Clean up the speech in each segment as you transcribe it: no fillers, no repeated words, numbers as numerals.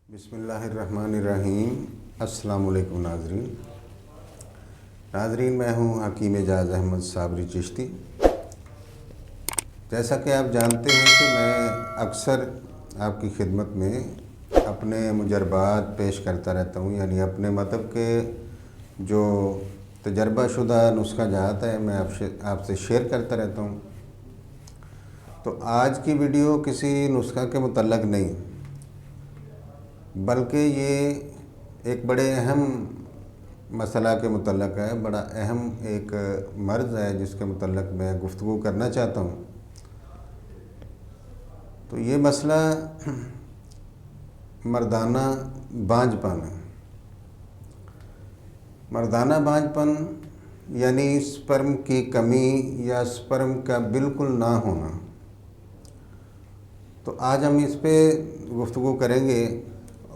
بسم اللہ الرحمن الرحیم۔ السلام علیکم ناظرین، میں ہوں حکیم اعجاز احمد صابری چشتی۔ جیسا کہ آپ جانتے ہیں کہ میں اکثر آپ کی خدمت میں اپنے مجربات پیش کرتا رہتا ہوں، یعنی اپنے مذہب کے جو تجربہ شدہ نسخہ جات ہے میں آپ سے شیئر کرتا رہتا ہوں۔ تو آج کی ویڈیو کسی نسخہ کے متعلق نہیں، بلکہ یہ ایک بڑے اہم مسئلہ کے متعلق ہے، بڑا اہم ایک مرض ہے جس کے متعلق میں گفتگو کرنا چاہتا ہوں۔ تو یہ مسئلہ مردانہ بانجھ پن ہے۔ مردانہ بانجھ پن یعنی سپرم کی کمی یا سپرم کا بالکل نہ ہونا۔ تو آج ہم اس پہ گفتگو کریں گے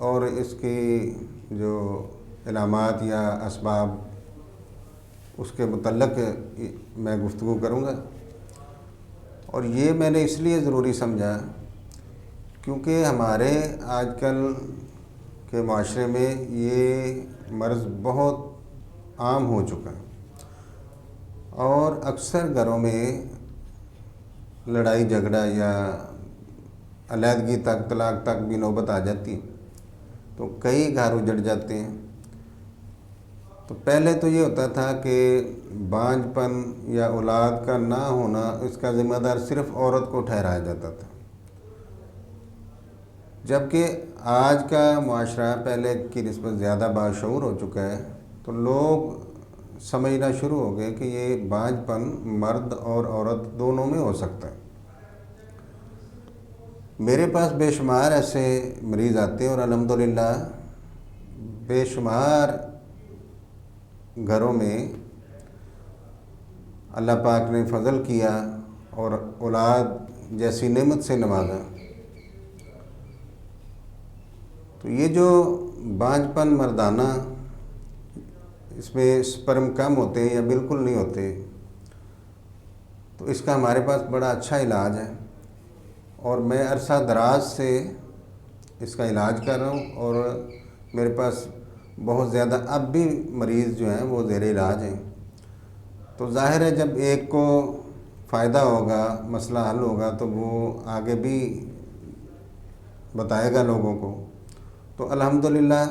اور اس کی جو علامات یا اسباب اس کے متعلق میں گفتگو کروں گا۔ اور یہ میں نے اس لیے ضروری سمجھا کیونکہ ہمارے آج کل کے معاشرے میں یہ مرض بہت عام ہو چکا ہے اور اکثر گھروں میں لڑائی جھگڑا یا علیحدگی تک، طلاق تک بھی نوبت آ جاتی ہے، تو کئی گھر اجڑ جاتے ہیں۔ تو پہلے تو یہ ہوتا تھا کہ بانجھ پن یا اولاد کا نہ ہونا اس کا ذمہ دار صرف عورت کو ٹھہرایا جاتا تھا، جبکہ آج کا معاشرہ پہلے کی نسبت زیادہ باشعور ہو چکا ہے۔ تو لوگ سمجھنا شروع ہو گئے کہ یہ بانجھ پن مرد اور عورت دونوں میں ہو سکتا ہے۔ میرے پاس بے شمار ایسے مریض آتے ہیں اور الحمدللہ بے شمار گھروں میں اللہ پاک نے فضل کیا اور اولاد جیسی نعمت سے نوازا۔ تو یہ جو بانجھ پن مردانہ، اس میں سپرم کم ہوتے ہیں یا بالکل نہیں ہوتے، تو اس کا ہمارے پاس بڑا اچھا علاج ہے اور میں عرصہ دراز سے اس کا علاج کر رہا ہوں اور میرے پاس بہت زیادہ اب بھی مریض جو ہیں وہ زیر علاج ہیں۔ تو ظاہر ہے جب ایک کو فائدہ ہوگا، مسئلہ حل ہوگا، تو وہ آگے بھی بتائے گا لوگوں کو۔ تو الحمدللہ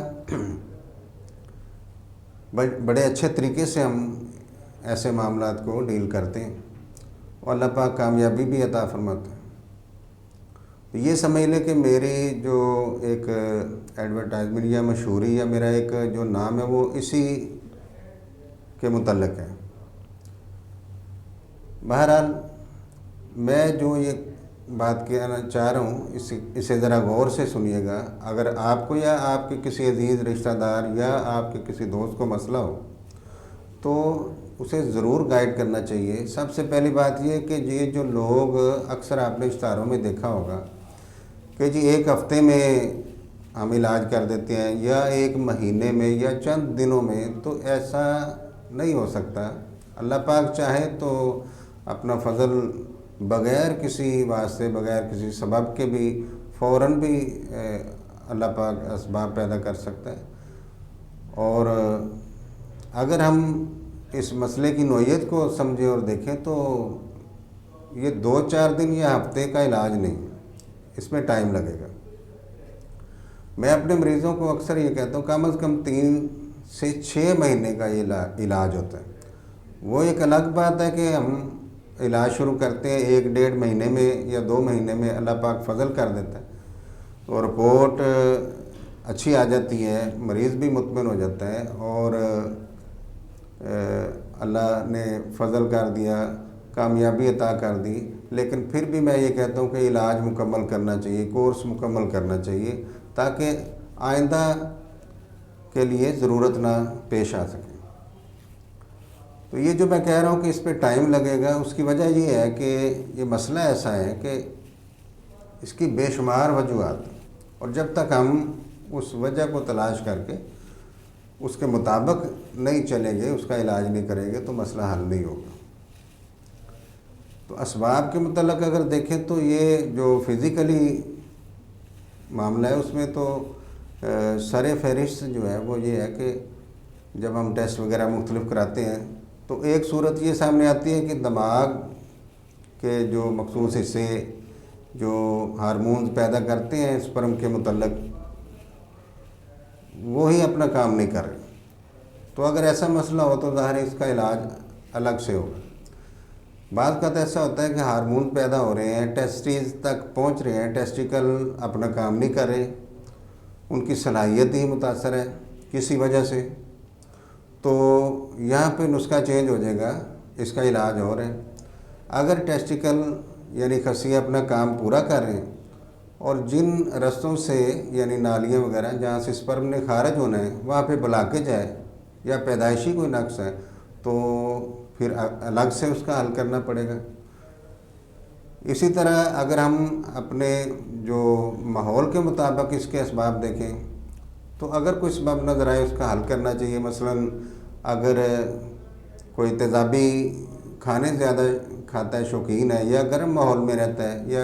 بڑے اچھے طریقے سے ہم ایسے معاملات کو ڈیل کرتے ہیں اور اللہ پاک کامیابی بھی عطا فرماتا ہے۔ تو یہ سمجھ لیں کہ میری جو ایک ایڈورٹائزمنٹ یا مشہوری یا میرا ایک جو نام ہے وہ اسی کے متعلق ہے۔ بہرحال میں جو یہ بات کہنا چاہ رہا ہوں اسے ذرا غور سے سنیے گا۔ اگر آپ کو یا آپ کے کسی عزیز رشتہ دار یا آپ کے کسی دوست کو مسئلہ ہو تو اسے ضرور گائیڈ کرنا چاہیے۔ سب سے پہلی بات یہ کہ یہ جو لوگ اکثر آپ نے اشتہاروں میں دیکھا ہوگا کہ جی ایک ہفتے میں ہم علاج کر دیتے ہیں یا ایک مہینے میں یا چند دنوں میں، تو ایسا نہیں ہو سکتا۔ اللہ پاک چاہے تو اپنا فضل بغیر کسی واسطے، بغیر کسی سبب کے بھی فوراً بھی اللہ پاک اسباب پیدا کر سکتا ہے۔ اور اگر ہم اس مسئلے کی نوعیت کو سمجھیں اور دیکھیں تو یہ 2-4 دن یا ہفتے کا علاج نہیں، اس میں ٹائم لگے گا۔ میں اپنے مریضوں کو اکثر یہ کہتا ہوں کم از کم 3 سے 6 مہینے کا یہ علاج ہوتا ہے۔ وہ ایک الگ بات ہے کہ ہم علاج شروع کرتے ہیں 1-1.5 مہینے میں یا 2 مہینے میں، اللہ پاک فضل کر دیتا ہے تو رپورٹ اچھی آ جاتی ہے، مریض بھی مطمئن ہو جاتا ہے اور اللہ نے فضل کر دیا، کامیابی عطا کر دی۔ لیکن پھر بھی میں یہ کہتا ہوں کہ علاج مکمل کرنا چاہیے، کورس مکمل کرنا چاہیے تاکہ آئندہ کے لیے ضرورت نہ پیش آ سکے۔ تو یہ جو میں کہہ رہا ہوں کہ اس پہ ٹائم لگے گا، اس کی وجہ یہ ہے کہ یہ مسئلہ ایسا ہے کہ اس کی بے شمار وجوہات ہیں اور جب تک ہم اس وجہ کو تلاش کر کے اس کے مطابق نہیں چلیں گے، اس کا علاج نہیں کریں گے، تو مسئلہ حل نہیں ہوگا۔ تو اسباب کے متعلق اگر دیکھیں تو یہ جو فزیکلی معاملہ ہے اس میں تو سر فہرست جو ہے وہ یہ ہے کہ جب ہم ٹیسٹ وغیرہ مختلف کراتے ہیں تو ایک صورت یہ سامنے آتی ہے کہ دماغ کے جو مخصوص حصے جو ہارمونز پیدا کرتے ہیں اسپرم کے متعلق وہی اپنا کام نہیں کر رہے. تو اگر ایسا مسئلہ ہو تو ظاہر ہے اس کا علاج الگ سے ہوگا. بعض کا تو ایسا ہوتا ہے کہ ہارمون پیدا ہو رہے ہیں، ٹیسٹیز تک پہنچ رہے ہیں، ٹیسٹیکل اپنا کام نہیں کر رہے، ان کی صلاحیت ہی متاثر ہے کسی وجہ سے، تو یہاں پہ نسخہ چینج ہو جائے گا، اس کا علاج ہو رہا ہے. اگر ٹیسٹیکل یعنی خصیہ اپنا کام پورا کر رہے ہیں اور جن رستوں سے یعنی نالیاں وغیرہ جہاں سے سپرم نے خارج ہونا ہے وہاں پہ بلاکیج ہے یا پیدائشی کوئی نقص ہے تو پھر الگ سے اس کا حل کرنا پڑے گا. اسی طرح اگر ہم اپنے جو ماحول کے مطابق اس کے اسباب دیکھیں تو اگر کوئی سبب نظر آئے اس کا حل کرنا چاہیے. مثلاً اگر کوئی تیزابی کھانے زیادہ کھاتا ہے، شوقین ہے، یا گرم ماحول میں رہتا ہے یا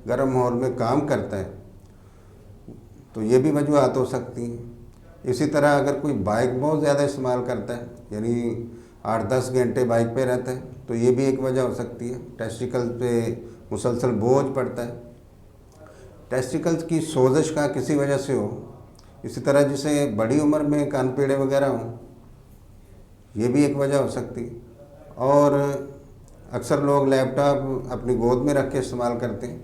گرم ماحول میں کام کرتا ہے تو یہ بھی وجوہات ہو سکتی ہیں. اسی طرح اگر کوئی بائک بہت زیادہ استعمال کرتا ہے یعنی 8-10 گھنٹے بائک پہ رہتا ہے تو یہ بھی ایک وجہ ہو سکتی ہے. ٹیسٹیکل پہ مسلسل بوجھ پڑتا ہے، ٹیسٹیکل کی سوزش کا کسی وجہ سے ہو. اسی طرح جسے بڑی عمر میں کان پیڑے وغیرہ ہوں یہ بھی ایک وجہ ہو سکتی. اور اکثر لوگ لیپ ٹاپ اپنی گود میں رکھ کے استعمال کرتے ہیں،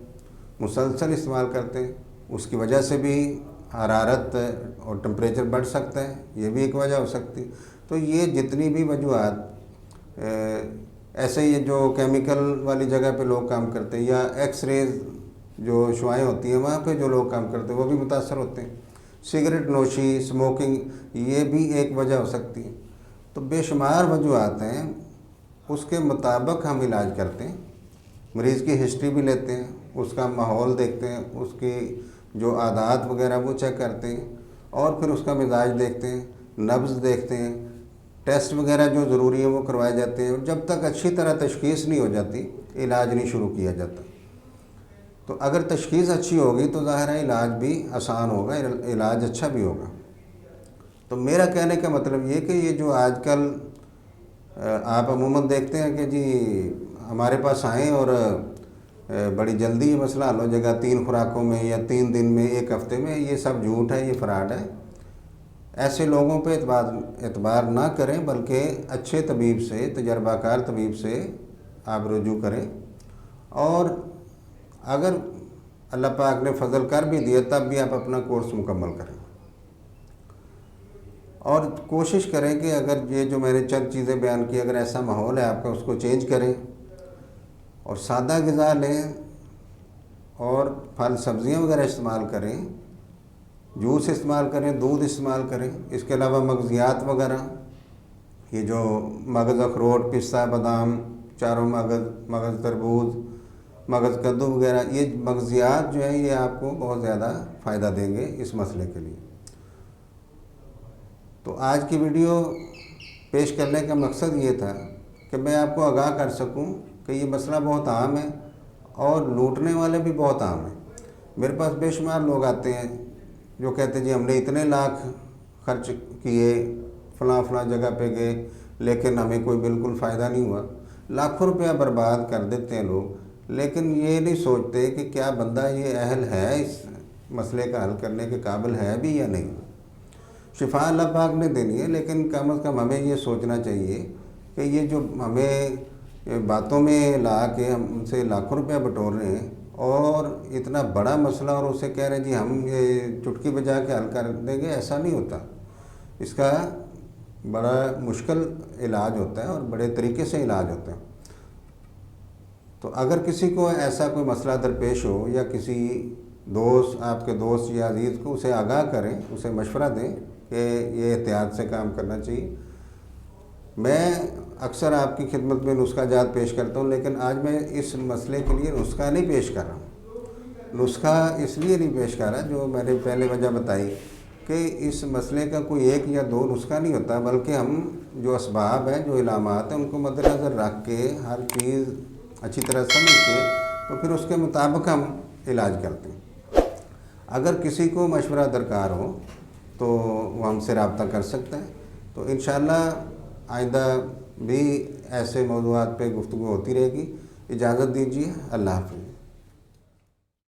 مسلسل استعمال کرتے ہیں، اس کی وجہ سے بھی حرارت اور ٹمپریچر بڑھ سکتا ہے، یہ بھی ایک وجہ ہو سکتی. تو یہ جتنی بھی وجوہات ایسے ہی جو کیمیکل والی جگہ پہ لوگ کام کرتے ہیں یا ایکس ریز جو شعاعیں ہوتی ہیں وہاں پہ جو لوگ کام کرتے ہیں وہ بھی متاثر ہوتے ہیں. سگریٹ نوشی، اسموکنگ یہ بھی ایک وجہ ہو سکتی ہے. تو بے شمار وجوہات ہیں، اس کے مطابق ہم علاج کرتے ہیں. مریض کی ہسٹری بھی لیتے ہیں، اس کا ماحول دیکھتے ہیں، اس کی جو عادات وغیرہ وہ چیک کرتے ہیں اور پھر اس کا مزاج دیکھتے ہیں، نبض دیکھتے ہیں، ٹیسٹ وغیرہ جو ضروری ہیں وہ کروائے جاتے ہیں. اور جب تک اچھی طرح تشخیص نہیں ہو جاتی علاج نہیں شروع کیا جاتا. تو اگر تشخیص اچھی ہوگی تو ظاہر ہے علاج بھی آسان ہوگا، علاج اچھا بھی ہوگا. تو میرا کہنے کا مطلب یہ کہ یہ جو آج کل آپ عموماً دیکھتے ہیں کہ جی ہمارے پاس آئیں اور بڑی جلدی یہ مسئلہ حل ہو جائے گا 3 خوراکوں میں یا 3 دن میں، 1 ہفتے میں، یہ سب جھوٹ ہے، یہ فراڈ ہے. ایسے لوگوں پہ اعتبار نہ کریں بلکہ اچھے طبیب سے، تجربہ کار طبیب سے آپ رجوع کریں. اور اگر اللہ پاک نے فضل کر بھی دیا تب بھی آپ اپنا کورس مکمل کریں اور کوشش کریں کہ اگر یہ جو میں نے چند چیزیں بیان کی اگر ایسا ماحول ہے آپ کا اس کو چینج کریں اور سادہ غذا لیں اور پھل سبزیاں وغیرہ استعمال کریں، جوس استعمال کریں، دودھ استعمال کریں. اس کے علاوہ مغزیات وغیرہ یہ جو مغز اخروٹ، پستہ، بادام، چاروں مغز تربوز، مغز کدو وغیرہ، یہ مغزیات جو ہیں یہ آپ کو بہت زیادہ فائدہ دیں گے اس مسئلے کے لیے. تو آج کی ویڈیو پیش کرنے کا مقصد یہ تھا کہ میں آپ کو آگاہ کر سکوں کہ یہ مسئلہ بہت عام ہے اور لوٹنے والے بھی بہت عام ہیں. میرے پاس بے شمار لوگ آتے ہیں جو کہتے ہیں جی ہم نے اتنے لاکھ خرچ کیے، فلاں جگہ پہ گئے لیکن ہمیں کوئی بالکل فائدہ نہیں ہوا. لاکھوں روپیہ برباد کر دیتے ہیں لوگ، لیکن یہ نہیں سوچتے کہ کیا بندہ یہ اہل ہے، اس مسئلے کا حل کرنے کے قابل ہے بھی یا نہیں. شفا اللہ پاک نے دینی ہے لیکن کم از کم ہمیں یہ سوچنا چاہیے کہ یہ جو ہمیں باتوں میں لا کے ہم ان سے لاکھوں روپیہ بٹور رہے ہیں اور اتنا بڑا مسئلہ اور اسے کہہ رہے ہیں جی ہم یہ چٹکی بجا کے حل کر دیں گے، ایسا نہیں ہوتا. اس کا بڑا مشکل علاج ہوتا ہے اور بڑے طریقے سے علاج ہوتا ہے. تو اگر کسی کو ایسا کوئی مسئلہ درپیش ہو یا کسی دوست، آپ کے دوست یا عزیز کو، اسے آگاہ کریں، اسے مشورہ دیں کہ یہ احتیاط سے کام کرنا چاہیے. میں اکثر آپ کی خدمت میں نسخہ جات پیش کرتا ہوں لیکن آج میں اس مسئلے کے لیے نسخہ نہیں پیش کر رہا ہوں. نسخہ اس لیے نہیں پیش کر رہا جو میں نے پہلے وجہ بتائی کہ اس مسئلے کا کوئی 1 یا 2 نسخہ نہیں ہوتا، بلکہ ہم جو اسباب ہیں، جو علامات ہیں، ان کو مد نظر رکھ کے ہر چیز اچھی طرح سمجھ کے تو پھر اس کے مطابق ہم علاج کرتے ہیں. اگر کسی کو مشورہ درکار ہو تو وہ ہم سے رابطہ کر سکتے ہیں۔ تو انشاءاللہ آئندہ بھی ایسے موضوعات پہ گفتگو ہوتی رہے گی۔ اجازت دیجیے، اللہ حافظ۔